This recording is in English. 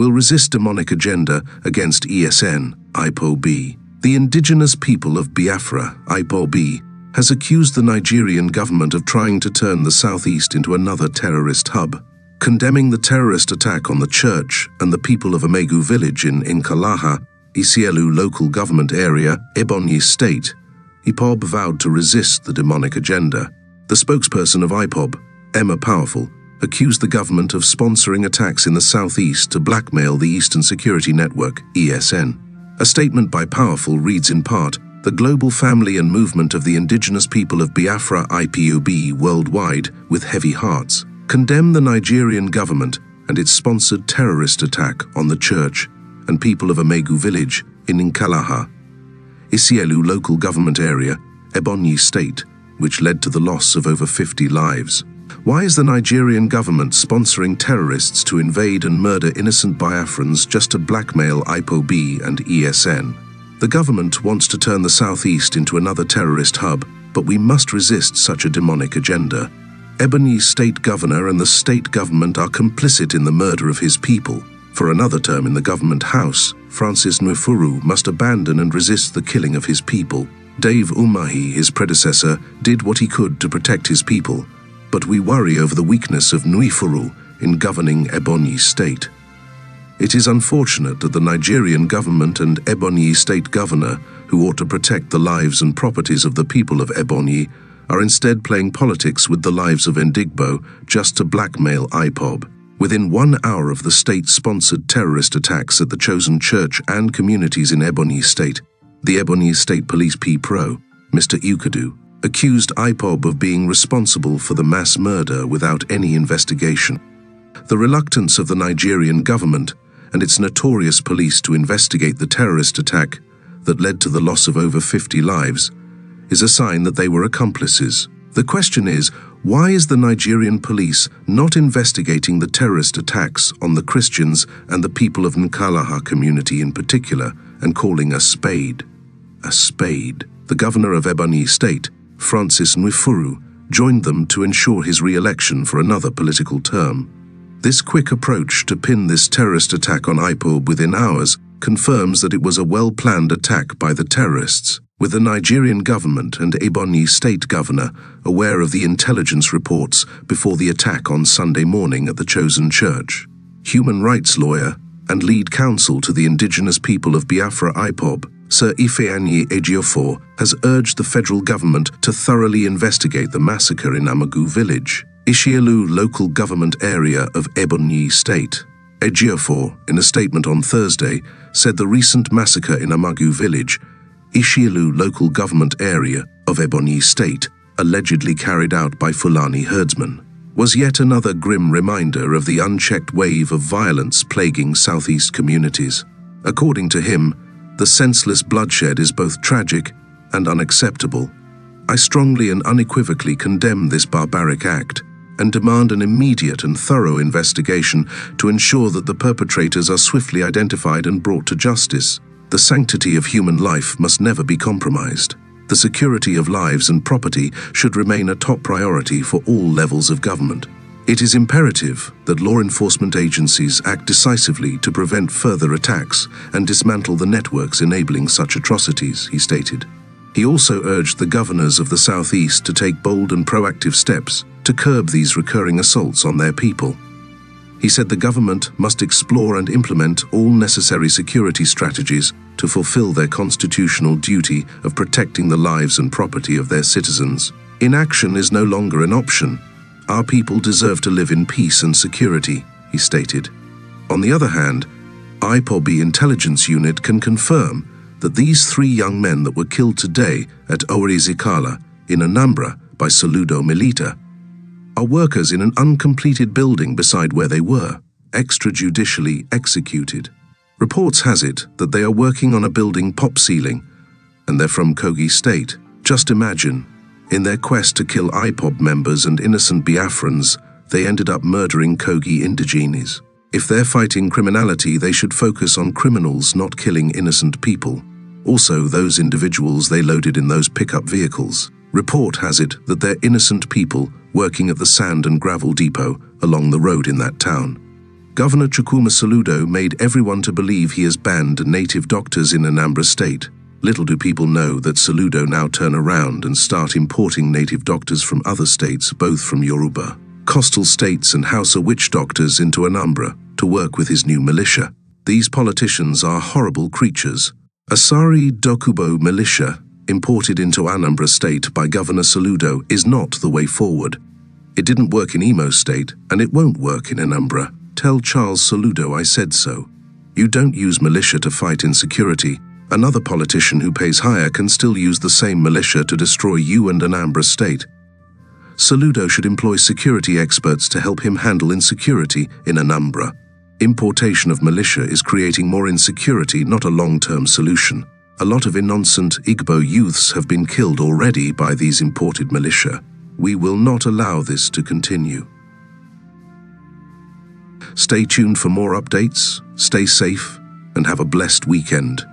will resist demonic agenda against ESN IPOB. The indigenous people of Biafra, IPOB, has accused the Nigerian government of trying to turn the southeast into another terrorist hub. Condemning the terrorist attack on the church and the people of Emegu village in Nkalaha, Isielu local government area, Ebonyi State, IPOB vowed to resist the demonic agenda. The spokesperson of IPOB, Emma Powerful, accused the government of sponsoring attacks in the southeast to blackmail the Eastern Security Network, ESN. A statement by Powerful reads in part, "The global family and movement of the indigenous people of Biafra IPOB worldwide, with heavy hearts, condemn the Nigerian government and its sponsored terrorist attack on the church and people of Emegu village in Nkalaha, Isielu local government area, Ebonyi State, which led to the loss of over 50 lives." Why is the Nigerian government sponsoring terrorists to invade and murder innocent Biafrans just to blackmail IPOB and ESN? The government wants to turn the southeast into another terrorist hub, but we must resist such a demonic agenda. Ebonyi State Governor and the state government are complicit in the murder of his people. For another term in the government house, Francis Nwifuru must abandon and resist the killing of his people. Dave Umahi, his predecessor, did what he could to protect his people, but we worry over the weakness of Nwifuru in governing Ebonyi State. It is unfortunate that the Nigerian government and Ebonyi State Governor, who ought to protect the lives and properties of the people of Ebonyi, are instead playing politics with the lives of Ndigbo just to blackmail IPOB. Within 1 hour of the state-sponsored terrorist attacks at the chosen church and communities in Ebonyi State, the Ebonyi State Police P-Pro, Mr. Ukadu, accused IPOB of being responsible for the mass murder without any investigation. The reluctance of the Nigerian government and its notorious police to investigate the terrorist attack that led to the loss of over 50 lives is a sign that they were accomplices. The question is, why is the Nigerian police not investigating the terrorist attacks on the Christians and the people of Nkalaha community in particular and calling a spade a spade? The governor of Ebonyi State, Francis Nwifuru, joined them to ensure his re-election for another political term. This quick approach to pin this terrorist attack on IPOB within hours confirms that it was a well-planned attack by the terrorists, with the Nigerian government and Ebonyi State Governor aware of the intelligence reports before the attack on Sunday morning at the chosen church. Human rights lawyer and lead counsel to the indigenous people of Biafra IPOB, Sir Ifeanyi Ejiofor, has urged the federal government to thoroughly investigate the massacre in Emegu village, Isielu local government area of Ebonyi State. Ejiofor, in a statement on Thursday, said the recent massacre in Emegu village, Isielu local government area of Ebonyi State, allegedly carried out by Fulani herdsmen, was yet another grim reminder of the unchecked wave of violence plaguing southeast communities. According to him, the senseless bloodshed is both tragic and unacceptable. I strongly and unequivocally condemn this barbaric act and demand an immediate and thorough investigation to ensure that the perpetrators are swiftly identified and brought to justice. The sanctity of human life must never be compromised. The security of lives and property should remain a top priority for all levels of government. It is imperative that law enforcement agencies act decisively to prevent further attacks and dismantle the networks enabling such atrocities, he stated. He also urged the governors of the Southeast to take bold and proactive steps to curb these recurring assaults on their people. He said the government must explore and implement all necessary security strategies to fulfill their constitutional duty of protecting the lives and property of their citizens. Inaction is no longer an option. Our people deserve to live in peace and security, he stated. On the other hand, IPOB intelligence unit can confirm that these 3 young men that were killed today at Orizikala in Anambra by Soludo Milita are workers in an uncompleted building beside where they were, extrajudicially executed. Reports has it that they are working on a building pop ceiling, and they're from Kogi State. Just imagine, in their quest to kill IPOB members and innocent Biafrans, they ended up murdering Kogi indigenes. If they're fighting criminality, they should focus on criminals, not killing innocent people. Also, those individuals they loaded in those pickup vehicles. Report has it that they're innocent people working at the sand and gravel depot along the road in that town. Governor Chukwuma Soludo made everyone to believe he has banned native doctors in Anambra State. Little do people know that Soludo now turn around and start importing native doctors from other states, both from Yoruba, coastal states and Hausa witch doctors into Anambra to work with his new militia. These politicians are horrible creatures. Asari Dokubo militia, imported into Anambra State by Governor Soludo, is not the way forward. It didn't work in Imo State, and it won't work in Anambra. Tell Charles Soludo I said so. You don't use militia to fight insecurity. Another politician who pays higher can still use the same militia to destroy you and Anambra State. Soludo should employ security experts to help him handle insecurity in Anambra. Importation of militia is creating more insecurity, not a long-term solution. A lot of innocent Igbo youths have been killed already by these imported militia. We will not allow this to continue. Stay tuned for more updates, stay safe, and have a blessed weekend.